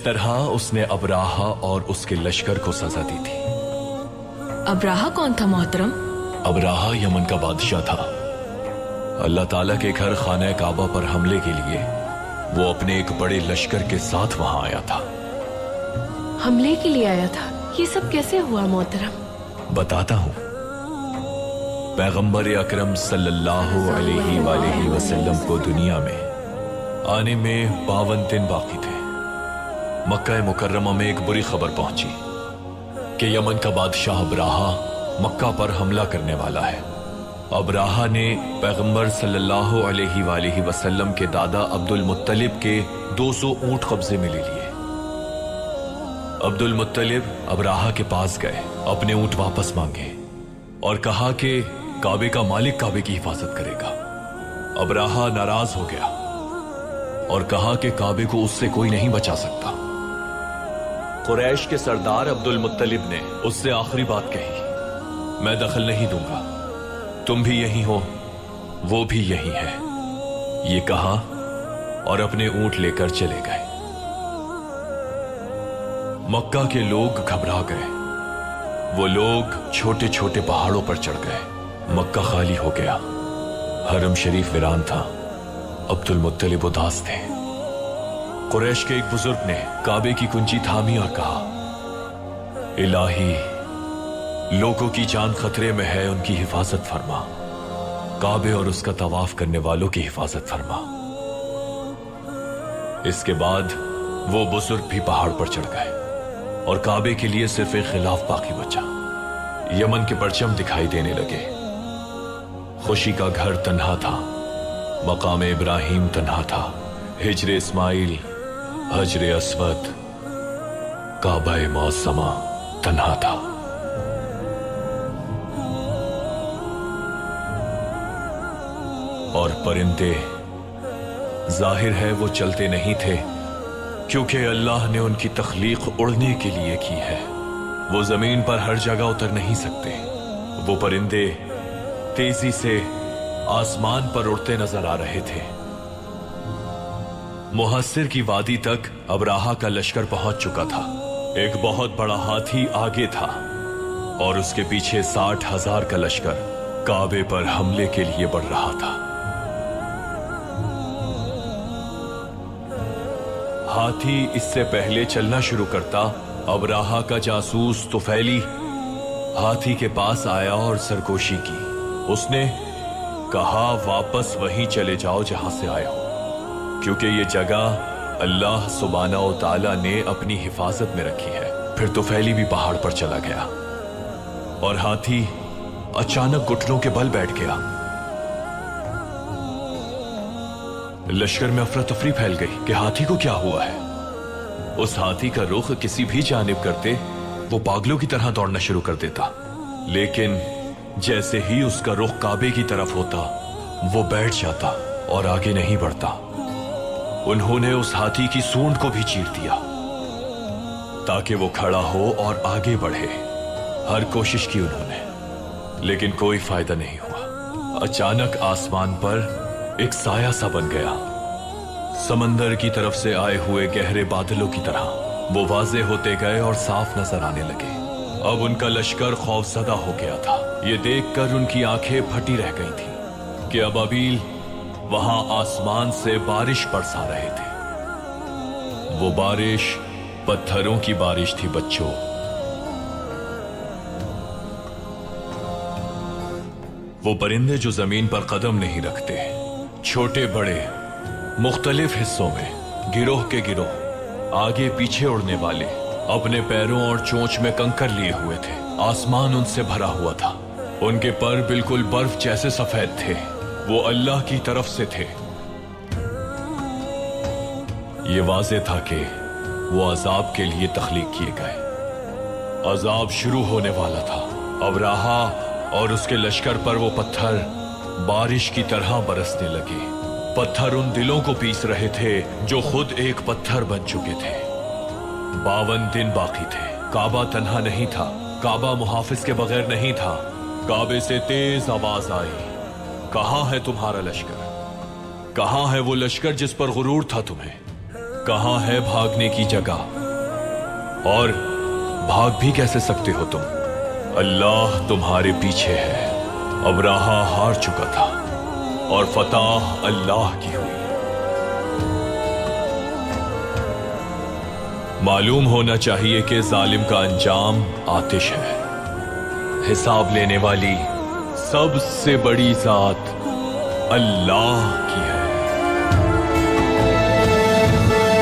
जिस तरह उसने अबराहा और उसके लश्कर को सजा दी थी। अबराहा कौन था मोहतरम? अबराहा यमन का बादशाह था। अल्लाह ताला के घर खाना काबा पर हमले के लिए वो अपने एक बड़े लश्कर के साथ वहां आया था। हमले के लिए आया था? ये सब कैसे हुआ मोहतरम? बताता हूं। पैगंबर अकरम सल्लल्लाहु अलैहि वसल्लम को दुनिया में आने में 52 दिन बाकी थे। मक्का मुकर्रमा में एक बुरी खबर पहुंची कि यमन का बादशाह अबराहा मक्का पर हमला करने वाला है। अबराहा ने पैगंबर सल्लल्लाहु अलैहि वसल्लम के दादा अब्दुल मुत्तलिब के 200 ऊंट कब्जे में ले लिए। अब्दुल मुत्तलिब अबराहा के पास गए, अपने ऊंट वापस मांगे और कहा कि काबे का मालिक काबे की हिफाजत करेगा। अबराहा नाराज हो गया और कहा कि काबे को उससे कोई नहीं बचा सकता। कुरैश के सरदार अब्दुल मुत्तलिब ने उससे आखिरी बात कही, मैं दखल नहीं दूंगा, तुम भी यही हो, वो भी यही है। ये कहा और अपने ऊंट लेकर चले गए। मक्का के लोग घबरा गए। वो लोग छोटे छोटे पहाड़ों पर चढ़ गए। मक्का खाली हो गया, हरम शरीफ वीरान था। अब्दुल मुत्तलिब उदास थे। कुरैश के एक बुजुर्ग ने काबे की कुंजी थामी और कहा, इलाही, लोगों की जान खतरे में है, उनकी हिफाजत फरमा। काबे और उसका तवाफ करने वालों की हिफाजत फरमा। इसके बाद वो बुजुर्ग भी पहाड़ पर चढ़ गए और काबे के लिए सिर्फ एक खिलाफ बाकी बचा। यमन के परचम दिखाई देने लगे। खुशी का घर तन्हा था, मकाम इब्राहिम तन्हा था, हिजरे इस्माइल, हजरे अस्वद, काबा मौसमा तन्हा था। और परिंदे, जाहिर है वो चलते नहीं थे, क्योंकि अल्लाह ने उनकी तख्लीक उड़ने के लिए की है। वो जमीन पर हर जगह उतर नहीं सकते। वो परिंदे तेजी से आसमान पर उड़ते नजर आ रहे थे। मुहस्सिर की वादी तक अबराहा का लश्कर पहुंच चुका था। एक बहुत बड़ा हाथी आगे था और उसके पीछे 60,000 का लश्कर काबे पर हमले के लिए बढ़ रहा था। हाथी इससे पहले चलना शुरू करता, अबराहा का जासूस तुफैली हाथी के पास आया और सरगोशी की। उसने कहा, वापस वहीं चले जाओ जहां से आए हो, क्योंकि ये जगह अल्लाह सुब्हानहू व तआला ने अपनी हिफाजत में रखी है। फिर तुफैली भी पहाड़ पर चला गया और हाथी अचानक घुटनों के बल बैठ गया। लश्कर में अफरा तफरी फैल गई कि हाथी को क्या हुआ है। उस हाथी का रुख किसी भी जानिब करते वो पागलों की तरह दौड़ना शुरू कर देता, लेकिन जैसे ही उसका रुख काबे की तरफ होता वो बैठ जाता और आगे नहीं बढ़ता। उन्होंने उस हाथी की सूंड को भी चीर दिया ताकि वो खड़ा हो और आगे बढ़े। हर कोशिश की उन्होंने, लेकिन कोई फायदा नहीं हुआ। अचानक आसमान पर एक साया सा बन गया, समंदर की तरफ से आए हुए गहरे बादलों की तरह। वो वाज़े होते गए और साफ नजर आने लगे। अब उनका लश्कर खौफजदा हो गया था। ये देखकर उनकी आंखें फटी रह गई थी कि अबाबील वहां आसमान से बारिश बरसा रहे थे। वो बारिश पत्थरों की बारिश थी बच्चों। वो परिंदे जो जमीन पर कदम नहीं रखते, छोटे बड़े मुख्तलिफ हिस्सों में गिरोह के गिरोह आगे पीछे उड़ने वाले, अपने पैरों और चोंच में कंकर लिए हुए थे। आसमान उनसे भरा हुआ था। उनके पर बिल्कुल बर्फ जैसे सफेद थे। वो अल्लाह की तरफ से थे। ये वाज़े था कि वो अजाब के लिए तख्लीक किए गए। अजाब शुरू होने वाला था। अबराहा और उसके लश्कर पर वो पत्थर बारिश की तरह बरसने लगे। पत्थर उन दिलों को पीस रहे थे जो खुद एक पत्थर बन चुके थे। 52 दिन बाकी थे। काबा तन्हा नहीं था। काबा मुहाफिज के बगैर नहीं था। काबे से तेज आवाज आई, कहां है तुम्हारा लश्कर? कहां है वो लश्कर जिस पर गुरूर था तुम्हें? کہاں ہے بھاگنے کی جگہ؟ اور بھاگ بھی کیسے سکتے ہو تم؟ اللہ تمہارے پیچھے ہے۔ ابراہا ہار چکا تھا اور فتح اللہ کی ہوئی۔ معلوم ہونا چاہیے کہ ظالم کا انجام آتش ہے۔ حساب لینے والی سب سے بڑی ذات اللہ کی ہے۔